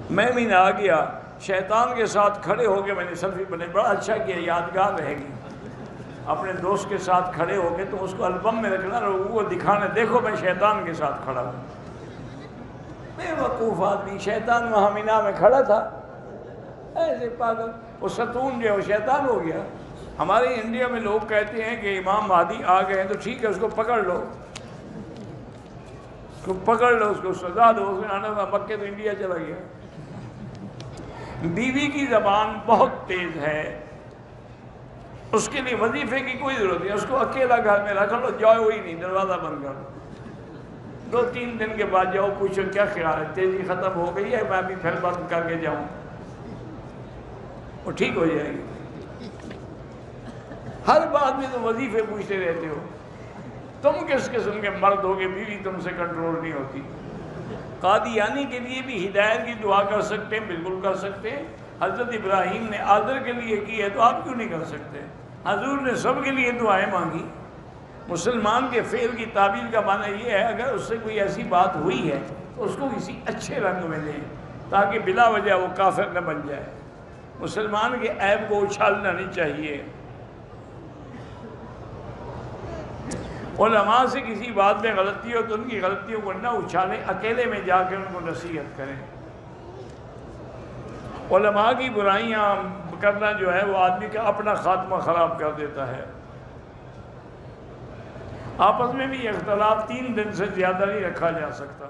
میں بھی نہ آ گیا، شیطان کے ساتھ کھڑے ہو کے میں نے سیلفی بنائی، بڑا اچھا کیا، یادگار رہے گی۔ اپنے دوست کے ساتھ کھڑے ہو کے تو اس کو البم میں رکھنا، لوگوں کو دکھانا، دیکھو میں شیطان کے ساتھ کھڑا ہوں۔ بے وقوف آدمی، شیطان وہاں مینا میں کھڑا تھا ایسے پاگل، وہ ستون جو ہے وہ شیطان ہو گیا۔ ہمارے انڈیا میں لوگ کہتے ہیں کہ امام مہدی آ گئے ہیں تو ٹھیک ہے، اس کو پکڑ لو، اس کو پکڑ لو، اس کو سزا دو، اس نے آنا تھا مکے تو انڈیا چلا گیا۔ بیوی کی زبان بہت تیز ہے، اس کے لیے وظیفے کی کوئی ضرورت نہیں، اس کو اکیلا گھر میں رکھ لو، جاؤ ہی نہیں، دروازہ بند کر دو، 2-3 دن کے بعد جاؤ، پوچھو کیا خیال ہے، تیزی ختم ہو گئی ہے، میں بھی پھر بند کر کے جاؤں، وہ ٹھیک ہو جائے گی۔ ہر بات میں تو وظیفے پوچھتے رہتے ہو، تم کس قسم کے مرد ہو کہ بیوی تم سے کنٹرول نہیں ہوتی؟ قادیانی کے لیے بھی ہدایت کی دعا کر سکتے ہیں، بالکل کر سکتے ہیں۔ حضرت ابراہیم نے آذر کے لیے کی ہے تو آپ کیوں نہیں کر سکتے؟ حضور نے سب کے لیے دعائیں مانگی۔ مسلمان کے فعل کی تعبیر کا معنی یہ ہے، اگر اس سے کوئی ایسی بات ہوئی ہے تو اس کو کسی اچھے رنگ میں لیں تاکہ بلا وجہ وہ کافر نہ بن جائے۔ مسلمان کے عیب کو اچھالنا نہیں چاہیے۔ علماء سے کسی بات میں غلطی ہو تو ان کی غلطیوں کو نہ اچھالیں، اکیلے میں جا کے ان کو نصیحت کریں۔ علماء کی برائیاں کرنا جو ہے وہ آدمی کا اپنا خاتمہ خراب کر دیتا ہے۔ آپس میں بھی اختلاف 3 دن سے زیادہ نہیں رکھا جا سکتا۔